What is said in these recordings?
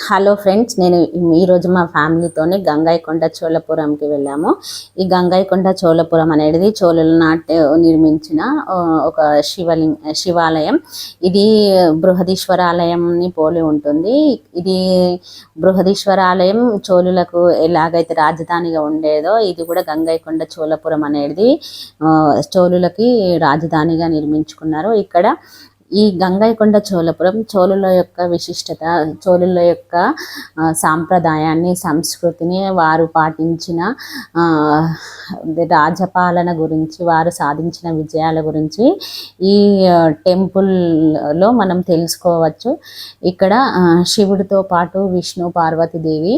Hello friends, నేను ఈరోజు మా ఫ్యామిలీతోని గంగైకొండ చోళపురంకి వెళ్ళాము. ఈ గంగైకొండ చోళపురం అనేది చోళుల నాటి నిర్మించిన ఒక శివాలయం. ఇది బృహదీశ్వరాలయంని పోలి ఉంటుంది. ఇది బృహదీశ్వరాలయం చోళులకు ఎలాగైతే రాజధానిగా ఉండేదో, ఇది కూడా గంగైకొండ చోళపురం అనేది చోళులకి రాజధానిగా నిర్మించుకున్నారు. ఇక్కడ ఈ గంగైకొండ చోళపురం చోళుల యొక్క విశిష్టత, చోళుల యొక్క సాంప్రదాయాన్ని, సంస్కృతిని, వారు పాటించిన రాజపాలన గురించి, వారు సాధించిన విజయాల గురించి ఈ టెంపుల్లో మనం తెలుసుకోవచ్చు. ఇక్కడ శివుడితో పాటు విష్ణు, పార్వతీదేవి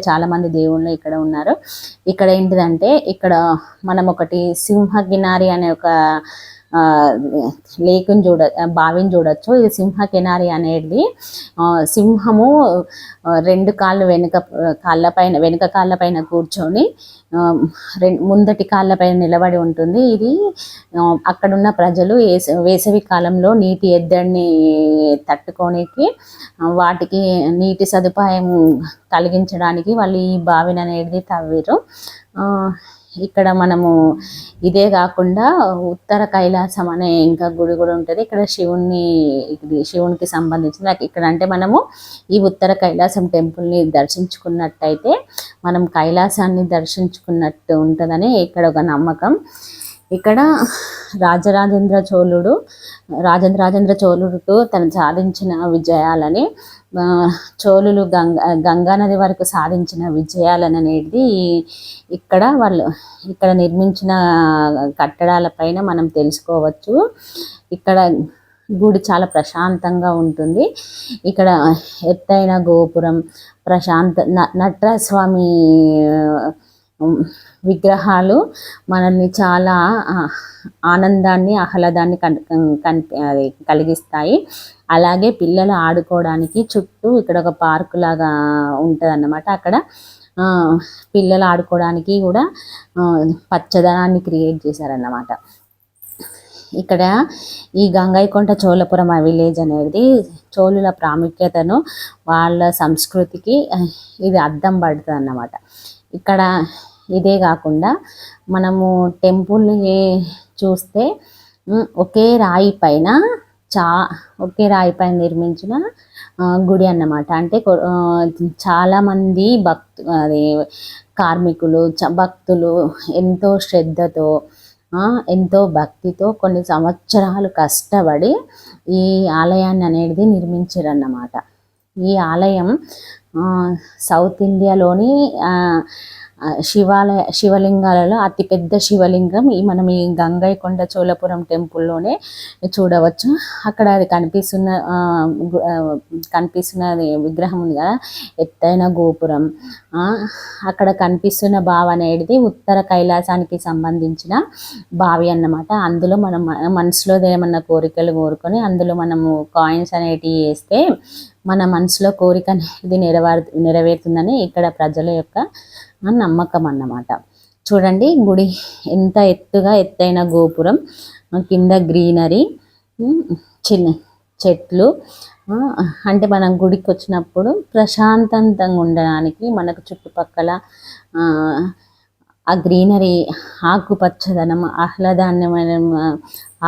చాలా మంది దేవుళ్ళు ఇక్కడ ఉన్నారు. ఇక్కడ ఏంటిదంటే, ఇక్కడ మనం ఒకటి సింహగినారి అనే ఒక లేకుని బావిని చూడొచ్చు. ఇది సింహకినారి అనేది సింహము రెండు కాళ్ళు వెనుక కాళ్ళ పైన కూర్చొని ముందటి కాళ్ళ పైన నిలబడి ఉంటుంది. ఇది అక్కడున్న ప్రజలు వేసవి కాలంలో నీటి ఎద్దడిని తట్టుకోనికి, వాటికి నీటి సదుపాయం కలిగించడానికి వాళ్ళు ఈ బావిని అనేది తవ్విరు. ఇక్కడ మనము ఇదే కాకుండా ఉత్తర కైలాసం అనే ఇంకా గుడి కూడా ఉంటుంది. ఇక్కడ శివునికి సంబంధించిన ఇక్కడ అంటే మనము ఈ ఉత్తర కైలాసం టెంపుల్ని దర్శించుకున్నట్టయితే మనం కైలాసాన్ని దర్శించుకున్నట్టు ఉంటుందని ఇక్కడ ఒక నమ్మకం. ఇక్కడ రాజరాజేంద్ర చోళుడు తను సాధించిన విజయాలని, చోళులు గంగా నది వరకు సాధించిన విజయాలను అనేది ఇక్కడ నిర్మించిన కట్టడాల పైన మనం తెలుసుకోవచ్చు. ఇక్కడ గుడి చాలా ప్రశాంతంగా ఉంటుంది. ఇక్కడ ఎత్తైన గోపురం, నటరాజస్వామి విగ్రహాలు మనల్ని చాలా ఆనందాన్ని, ఆహ్లాదాన్ని కలిగిస్తాయి. అలాగే పిల్లలు ఆడుకోవడానికి చుట్టూ ఇక్కడ ఒక పార్కు లాగా ఉంటుంది అన్నమాట. అక్కడ పిల్లలు ఆడుకోవడానికి కూడా పచ్చదనాన్ని క్రియేట్ చేశారన్నమాట. ఇక్కడ ఈ గంగైకొండ చోళపురం విలేజ్ అనేది చోళుల ప్రాముఖ్యతను, వాళ్ళ సంస్కృతికి ఇది అద్దం పడుతుంది అన్నమాట. ఇక్కడ ఇదే కాకుండా మనము టెంపుల్ని చూస్తే ఒకే రాయి పైన నిర్మించిన గుడి అన్నమాట. అంటే చాలామంది కార్మికులు, భక్తులు ఎంతో శ్రద్ధతో, ఎంతో భక్తితో కొన్ని సంవత్సరాలు కష్టపడి ఈ ఆలయాన్ని అనేది నిర్మించారన్నమాట. ఈ ఆలయం సౌత్ ఇండియాలోని శివలింగాలలో అతిపెద్ద శివలింగం మనం ఈ గంగైకొండ చోళపురం టెంపుల్లోనే చూడవచ్చు. అక్కడ అది కనిపిస్తున్నది విగ్రహం ఉంది కదా, ఎత్తైన గోపురం. అక్కడ కనిపిస్తున్న బావి అనేది ఉత్తర కైలాసానికి సంబంధించిన బావి అన్నమాట. అందులో మనం మనసులో ఏమన్నా కోరికలు కోరుకొని అందులో మనము కాయిన్స్ అనేటివి వేస్తే మన మనసులో కోరిక అనేది నెరవేరుతుందని ఇక్కడ ప్రజల యొక్క నమ్మకం అన్నమాట. చూడండి, గుడి ఎంత ఎత్తైన గోపురం, కింద గ్రీనరీ, చిన్న చెట్లు. అంటే మనం గుడికి వచ్చినప్పుడు ప్రశాంతంగా ఉండడానికి మనకు చుట్టుపక్కల ఆ గ్రీనరీ, ఆకుపచ్చదనం, ఆహ్లాదాన్ని మనం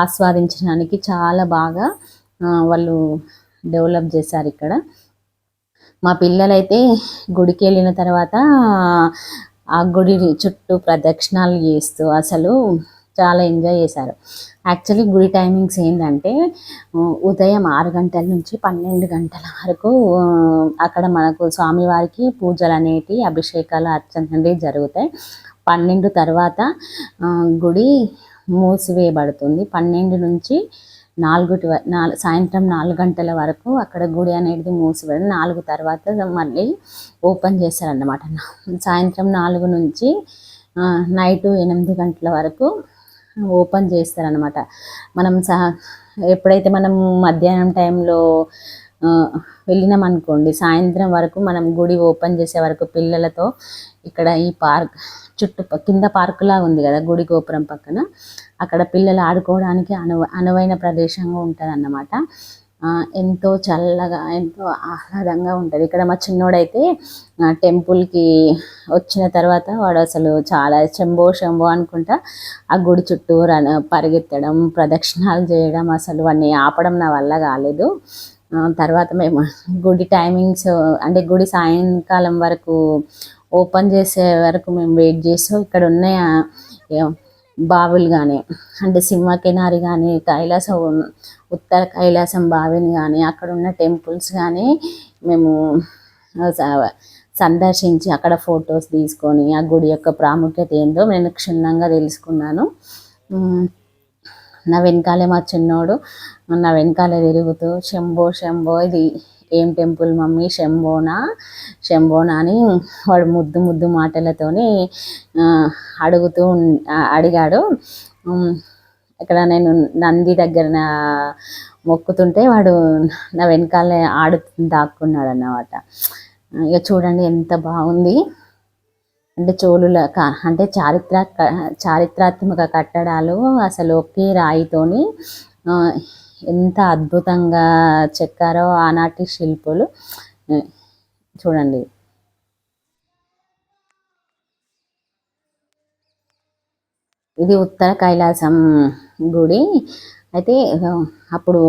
ఆస్వాదించడానికి చాలా బాగా వాళ్ళు డెవలప్ చేశారు ఇక్కడ. మా పిల్లలైతే గుడికి వెళ్ళిన తర్వాత ఆ గుడి చుట్టూ ప్రదక్షిణాలు చేస్తూ అసలు చాలా ఎంజాయ్ చేశారు. యాక్చువల్లీ గుడి టైమింగ్స్ ఏంటంటే ఉదయం 6 గంటల నుంచి 12 గంటల వరకు అక్కడ మనకు స్వామివారికి పూజలు అనేటివి, అభిషేకాలు, అర్చనలు అనేవి జరుగుతాయి. 12 తర్వాత గుడి మూసివేయబడుతుంది. 12 నుంచి సాయంత్రం 4 గంటల వరకు అక్కడ గుడి అనేది మూసివేయడం. 4 తర్వాత మళ్ళీ ఓపెన్ చేస్తారన్నమాట. సాయంత్రం 4 నుంచి నైట్ 8 గంటల వరకు ఓపెన్ చేస్తారనమాట. మనం ఎప్పుడైతే మనం మధ్యాహ్నం టైంలో వెళ్ళినామనుకోండి, సాయంత్రం వరకు మనం గుడి ఓపెన్ చేసే వరకు పిల్లలతో ఇక్కడ ఈ పార్క్ కింద పార్కులా ఉంది కదా గుడి గోపురం పక్కన, అక్కడ పిల్లలు ఆడుకోవడానికి అనువైన ప్రదేశంగా ఉంటుంది అన్నమాట. ఎంతో చల్లగా ఎంతో ఆహ్లాదంగా ఉంటుంది. ఇక్కడ మా చిన్నోడైతే టెంపుల్కి వచ్చిన తర్వాత వాడు అసలు చాలా శంభో శంభో అనుకుంటా ఆ గుడి చుట్టూ పరిగెత్తడం, ప్రదక్షిణాలు చేయడం, అసలు వాడిని ఆపడం నా వల్ల కాలేదు. తర్వాత మేము గుడి టైమింగ్స్ అంటే గుడి సాయంకాలం వరకు ఓపెన్ చేసే వరకు మేము వెయిట్ చేస్తాం. ఇక్కడ ఉన్న బావులు కానీ అంటే సింహకినారి కానీ కైలాసం ఉత్తర కైలాసం బావిని కానీ అక్కడ ఉన్న టెంపుల్స్ కానీ మేము సందర్శించి అక్కడ ఫొటోస్ తీసుకొని ఆ గుడి యొక్క ప్రాముఖ్యత ఏందో నేను క్షుణ్ణంగా తెలుసుకున్నాను. నా వెనకాలే మా చిన్నోడు నా వెనకాలే తిరుగుతూ శంభో శంభో ఇది ఏం టెంపుల్ మమ్మీ శంభోనా అని వాడు ముద్దు ముద్దు మాటలతోని అడిగాడు. ఇక్కడ నేను నంది దగ్గర మొక్కుతుంటే వాడు నా వెనకాలే దాక్కున్నాడు అన్నమాట. ఇక చూడండి ఎంత బాగుంది అంటే చోళుల అంటే చారిత్రాత్మక కట్టడాలు అసలు ఒకే రాయితోని ఎంత అద్భుతంగా చెక్కారో ఆనాటి శిల్పులు. చూడండి ఇది ఉత్తర కైలాసం గుడి. అయితే అప్పుడు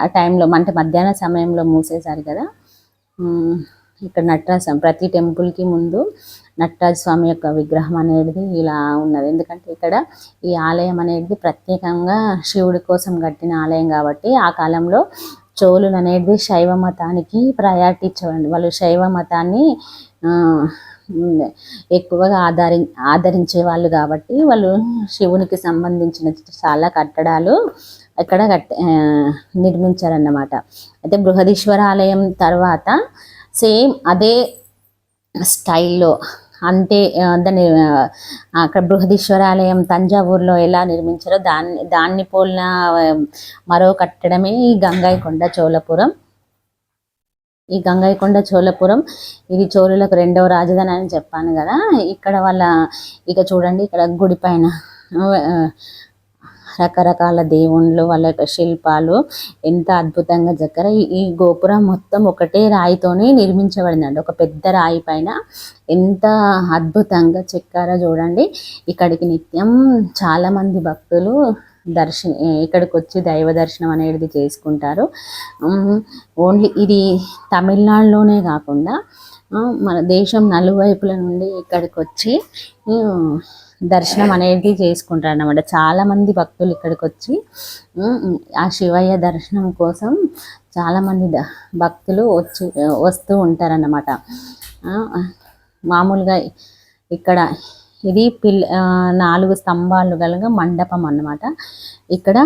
ఆ టైంలో అంటే మధ్యాహ్న సమయంలో మూసేశారు కదా. ఇక్కడ నటరాజ ప్రతి టెంపుల్కి ముందు నటరాజ స్వామి యొక్క విగ్రహం అనేది ఇలా ఉన్నది. ఎందుకంటే ఇక్కడ ఈ ఆలయం అనేది ప్రత్యేకంగా శివుడి కోసం కట్టిన ఆలయం కాబట్టి ఆ కాలంలో చోళులు అనేది శైవ మతానికి ప్రయారిటీ ఇచ్చేవాళ్ళు. వాళ్ళు శైవ మతాన్ని ఎక్కువగా ఆదరించే వాళ్ళు కాబట్టి వాళ్ళు శివునికి సంబంధించిన చాలా కట్టడాలు ఇక్కడ నిర్మించారన్నమాట. అయితే బృహదీశ్వర ఆలయం తర్వాత సేమ్ అదే స్టైల్లో అంటే దాన్ని అక్కడ బృహదీశ్వర ఆలయం తంజావూరులో ఎలా నిర్మించారో దాన్ని పోలిన మరో కట్టడమే ఈ గంగైకొండ చోళపురం. ఈ గంగైకొండ చోళపురం ఇది చోళులకు 2వ రాజధాని అని చెప్పాను కదా. ఇక్కడ ఇక చూడండి ఇక్కడ గుడి పైన రకరకాల దేవుళ్ళు వాళ్ళ యొక్క శిల్పాలు ఎంత అద్భుతంగా చెక్కారో. ఈ గోపురం మొత్తం ఒకటే రాయితోనే నిర్మించబడిందండి. ఒక పెద్ద రాయి పైన ఎంత అద్భుతంగా చెక్కారో చూడండి. ఇక్కడికి నిత్యం చాలామంది భక్తులు ఇక్కడికి వచ్చి దైవ దర్శనం అనేది చేసుకుంటారు. ఓన్లీ ఇది తమిళనాడులోనే కాకుండా మన దేశం నలువైపుల నుండి ఇక్కడికి వచ్చి దర్శనం అనేది చేసుకుంటారు అన్నమాట. చాలామంది భక్తులు ఇక్కడికి వచ్చి ఆ శివయ్య దర్శనం కోసం చాలామంది భక్తులు వస్తూ ఉంటారన్నమాట. మామూలుగా ఇక్కడ ఇది 4 స్తంభాలు గల మండపం అన్నమాట. ఇక్కడ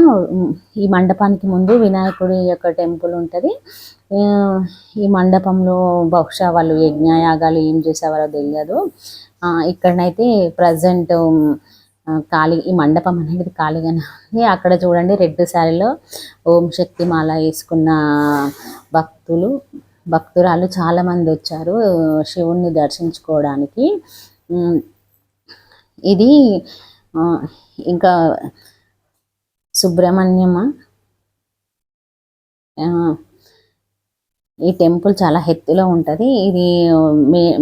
ఈ మండపానికి ముందు వినాయకుడి యొక్క టెంపుల్ ఉంటుంది. ఈ మండపంలో బహుశా వాళ్ళు యజ్ఞయాగాలు ఏం చేసేవారో తెలియదు. ఇక్కడనైతే ప్రజెంట్ ఈ మండపం అనేది ఖాళీగానే ఉంది. అక్కడ చూడండి రెడ్ శారీలో ఓం శక్తి మాల వేసుకున్న భక్తురాలు చాలామంది వచ్చారు శివుణ్ణి దర్శించుకోవడానికి. ఇది ఇంకా సుబ్రహ్మణ్యమ ఈ టెంపుల్ చాలా ఎత్తులో ఉంటుంది. ఇది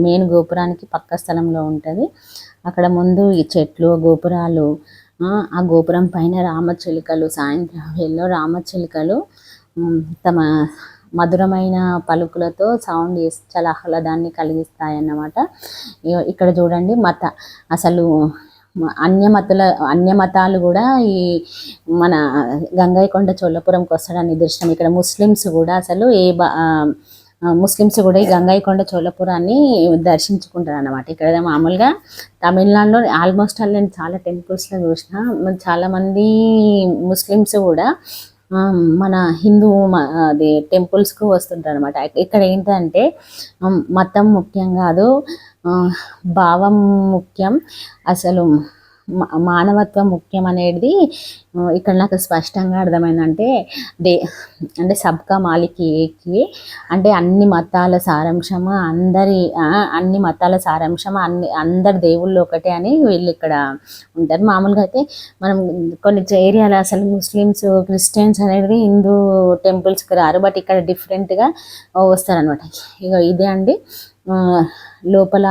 మెయిన్ గోపురానికి పక్క స్థలంలో ఉంటుంది. అక్కడ ముందు ఈ చెట్లు గోపురాలు ఆ గోపురం పైన రామచిలుకలు సాయంత్రం వేళలో రామచిలుకలు తమ మధురమైన పలుకులతో సౌండ్ చేసి చాలా ఆహ్లాదాన్ని కలిగిస్తాయన్నమాట. ఇక్కడ చూడండి అసలు అన్య మతాలు కూడా ఈ మన గంగైకొండ చోళపురంకి వస్తాడని నిదర్శనం. ఇక్కడ ముస్లిమ్స్ కూడా ఈ గంగైకొండ చోళపురాన్ని దర్శించుకుంటారు అన్నమాట. ఇక్కడ మామూలుగా తమిళనాడులో ఆల్మోస్ట్ నేను చాలా టెంపుల్స్లో చూసిన చాలామంది ముస్లిమ్స్ కూడా మన హిందూ అది టెంపుల్స్కు వస్తుంటారు అనమాట. ఇక్కడ ఏంటంటే మతం ముఖ్యం కాదు, భావం ముఖ్యం. అసలు మానవత్వం ముఖ్యం అనేది ఇక్కడ నాకు స్పష్టంగా అర్థమైందంటే దే అంటే సబ్కా మాలిక్ ఏకి అంటే అన్ని మతాల సారాంశము అన్ని మతాల సారాంశం అందరి దేవుళ్ళు ఒకటే అని వీళ్ళు ఇక్కడ ఉంటారు. మామూలుగా అయితే మనం కొన్ని ఏరియాలో అసలు ముస్లిమ్స్ క్రిస్టియన్స్ అనేది హిందూ టెంపుల్స్కి రారు, బట్ ఇక్కడ డిఫరెంట్గా వస్తారనమాట. ఇక ఇదే అండి లోపల